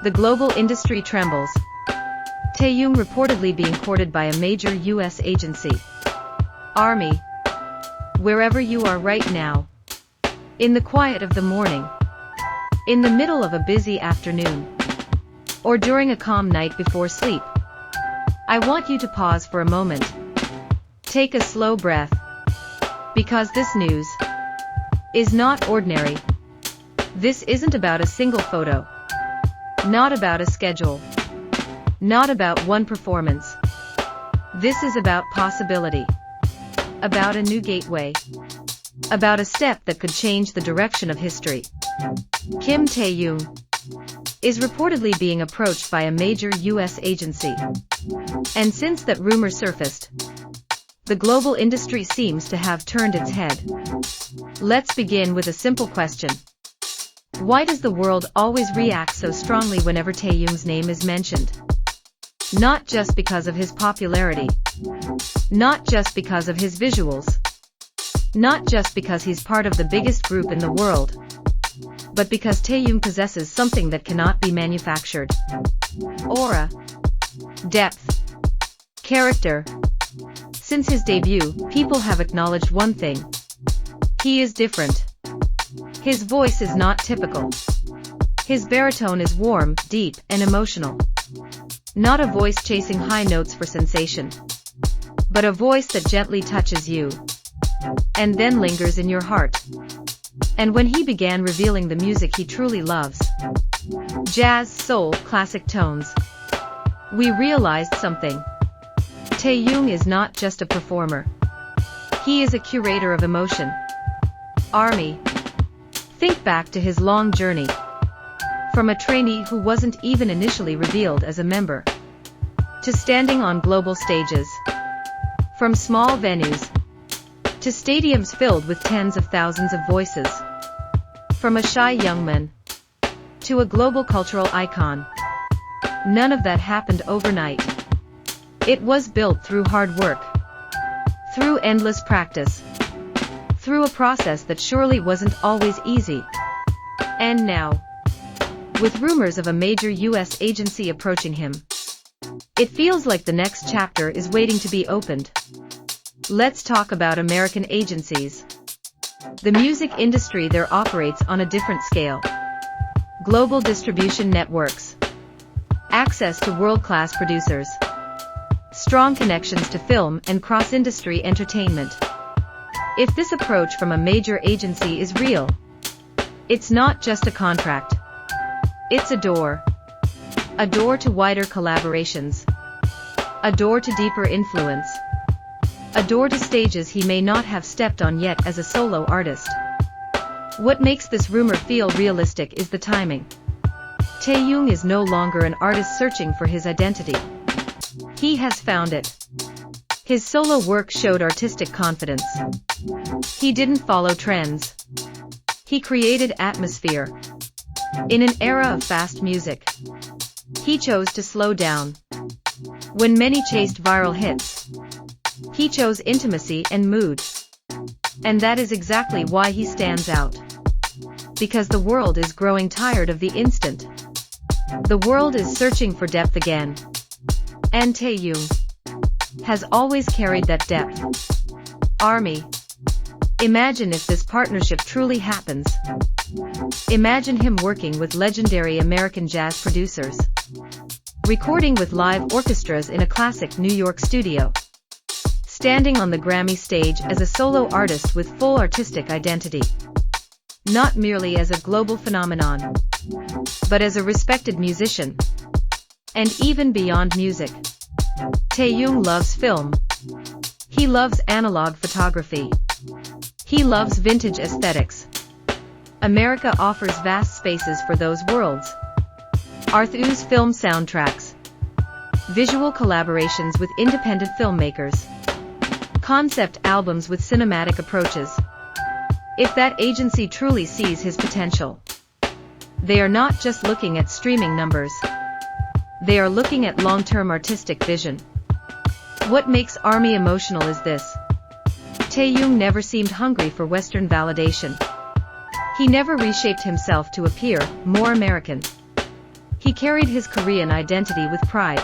The global industry trembles. Taehyung reportedly being courted by a major US agency. Army. Wherever you are right now. In the quiet of the morning. In the middle of a busy afternoon. Or during a calm night before sleep. I want you to pause for a moment. Take a slow breath. Because this news is not ordinary. This isn't about a single photo. Not about a schedule. Not about one performance. This is about possibility. About a new gateway. About a step that could change the direction of history. Kim Taehyung is reportedly being approached by a major US agency. And since that rumor surfaced, the global industry seems to have turned its head. Let's begin with a simple question. Why does the world always react so strongly whenever Taehyung's name is mentioned? Not just because of his popularity. Not just because of his visuals. Not just because he's part of the biggest group in the world. But because Taehyung possesses something that cannot be manufactured. Aura. Depth. Character. Since his debut, people have acknowledged one thing. He is different. His voice is not typical. His baritone is warm, deep, and emotional. Not a voice chasing high notes for sensation. But a voice that gently touches you. And then lingers in your heart. And when he began revealing the music he truly loves, jazz, soul, classic tones, we realized something. Taehyung is not just a performer. He is a curator of emotion. Army. Think back to his long journey. From a trainee who wasn't even initially revealed as a member, to standing on global stages. From small venues to stadiums filled with tens of thousands of voices. From a shy young man to a global cultural icon. None of that happened overnight. It was built through hard work. Through endless practice. Through a process that surely wasn't always easy. And now, with rumors of a major US agency approaching him, it feels like the next chapter is waiting to be opened. Let's talk about American agencies. The music industry there operates on a different scale. Global distribution networks. Access to world-class producers. Strong connections to film and cross-industry entertainment. If this approach from a major agency is real, it's not just a contract. It's a door. A door to wider collaborations. A door to deeper influence. A door to stages he may not have stepped on yet as a solo artist. What makes this rumor feel realistic is the timing. Taehyung is no longer an artist searching for his identity. He has found it. His solo work showed artistic confidence. He didn't follow trends. He created atmosphere. In an era of fast music, he chose to slow down. When many chased viral hits, he chose intimacy and mood. And that is exactly why he stands out. Because the world is growing tired of the instant. The world is searching for depth again. And Taehyung has always carried that depth. Army. Imagine if this partnership truly happens. Imagine him working with legendary American jazz producers. Recording with live orchestras in a classic New York studio. Standing on the Grammy stage as a solo artist with full artistic identity. Not merely as a global phenomenon, but as a respected musician. And even beyond music, Taehyung loves film. He loves analog photography. He loves vintage aesthetics. America offers vast spaces for those worlds. Arthu's film soundtracks. Visual collaborations with independent filmmakers. Concept albums with cinematic approaches. If that agency truly sees his potential, they are not just looking at streaming numbers. They are looking at long-term artistic vision. What makes Army emotional is this. Taehyung never seemed hungry for Western validation. He never reshaped himself to appear more American. He carried his Korean identity with pride.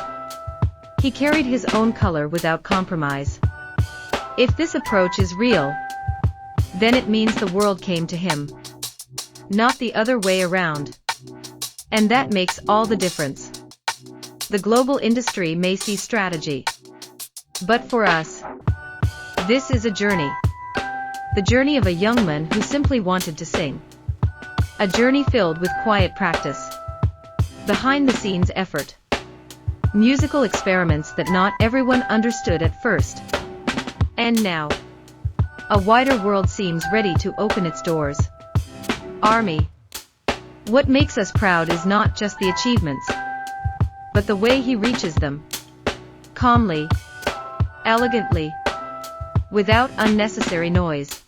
He carried his own color without compromise. If this approach is real, then it means the world came to him, not the other way around. And that makes all the difference. The global industry may see strategy, but for us, this is a journey. The journey of a young man who simply wanted to sing. A journey filled with quiet practice, behind-the-scenes effort, musical experiments that not everyone understood at first. And now, a wider world seems ready to open its doors. Army. What makes us proud is not just the achievements, but the way he reaches them. Calmly, elegantly, without unnecessary noise.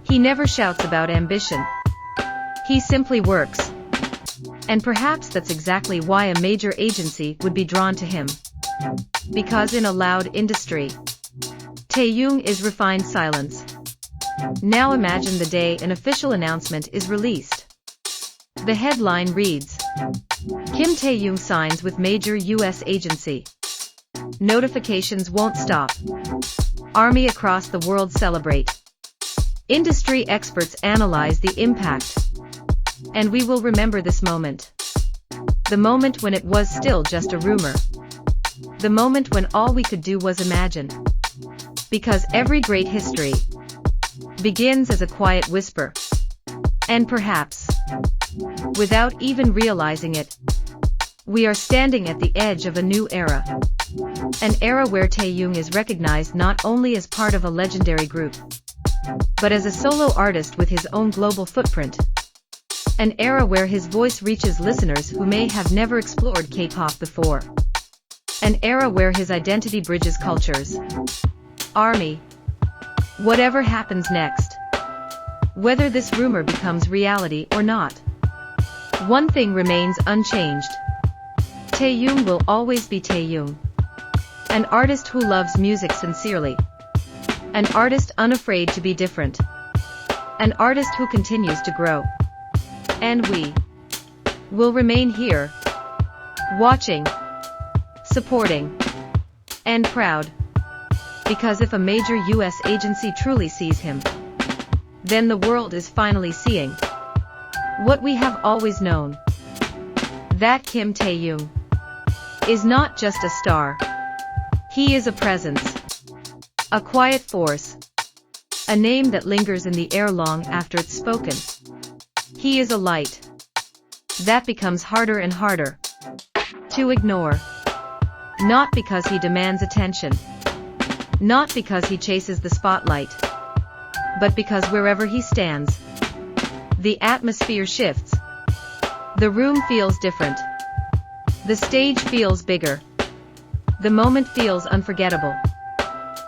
He never shouts about ambition. He simply works. And perhaps that's exactly why a major agency would be drawn to him. Because in a loud industry, Taehyung is refined silence. Now imagine the day an official announcement is released. The headline reads, Kim Taehyung signs with major US agency. Notifications won't stop. Army across the world celebrate. Industry experts analyze the impact. And we will remember this moment. The moment when it was still just a rumor. The moment when all we could do was imagine. Because every great history begins as a quiet whisper. And perhaps, without even realizing it, we are standing at the edge of a new era. An era where Taehyung is recognized not only as part of a legendary group, but as a solo artist with his own global footprint. An era where his voice reaches listeners who may have never explored K-pop before. An era where his identity bridges cultures. Army. Whatever happens next, whether this rumor becomes reality or not, one thing remains unchanged. Taehyung will always be Taehyung. An artist who loves music sincerely. An artist unafraid to be different. An artist who continues to grow. And we will remain here, watching, supporting, and proud. Because if a major US agency truly sees him, then the world is finally seeing what we have always known. That Kim Taehyung is not just a star. He is a presence. A quiet force. A name that lingers in the air long after it's spoken. He is a light that becomes harder and harder to ignore. Not because he demands attention. Not because he chases the spotlight. But because wherever he stands, the atmosphere shifts. The room feels different. The stage feels bigger. The moment feels unforgettable.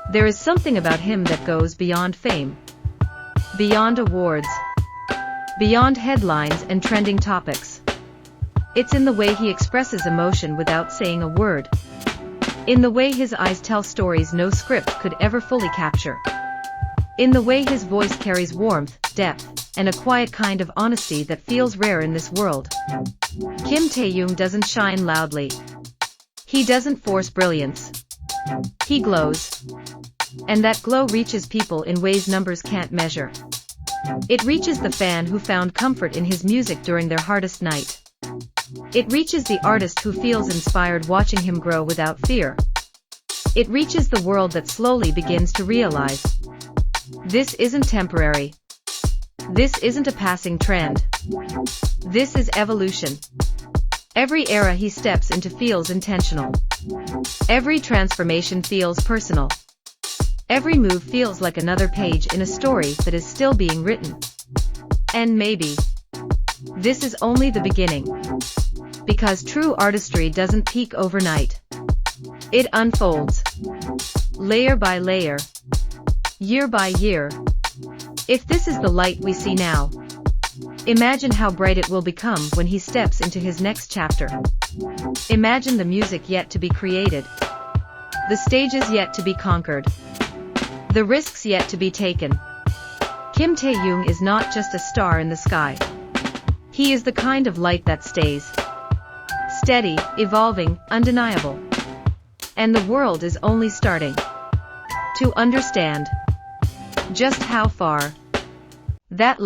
There is something about him that goes beyond fame, beyond awards, beyond headlines and trending topics. It's in the way he expresses emotion without saying a word. In the way his eyes tell stories no script could ever fully capture. In the way his voice carries warmth, depth, and a quiet kind of honesty that feels rare in this world. Kim Taehyung doesn't shine loudly. He doesn't force brilliance. He glows. And that glow reaches people in ways numbers can't measure. It reaches the fan who found comfort in his music during their hardest night. It reaches the artist who feels inspired watching him grow without fear. It reaches the world that slowly begins to realize this isn't temporary. This isn't a passing trend. This is evolution. Every era he steps into feels intentional. Every transformation feels personal. Every move feels like another page in a story that is still being written. And maybe this is only the beginning. Because true artistry doesn't peak overnight. It unfolds. Layer by layer. Year by year. If this is the light we see now, imagine how bright it will become when he steps into his next chapter. Imagine the music yet to be created. The stages yet to be conquered. The risks yet to be taken. Kim Taehyung is not just a star in the sky. He is the kind of light that stays. Steady, evolving, undeniable. And the world is only starting to understand just how far that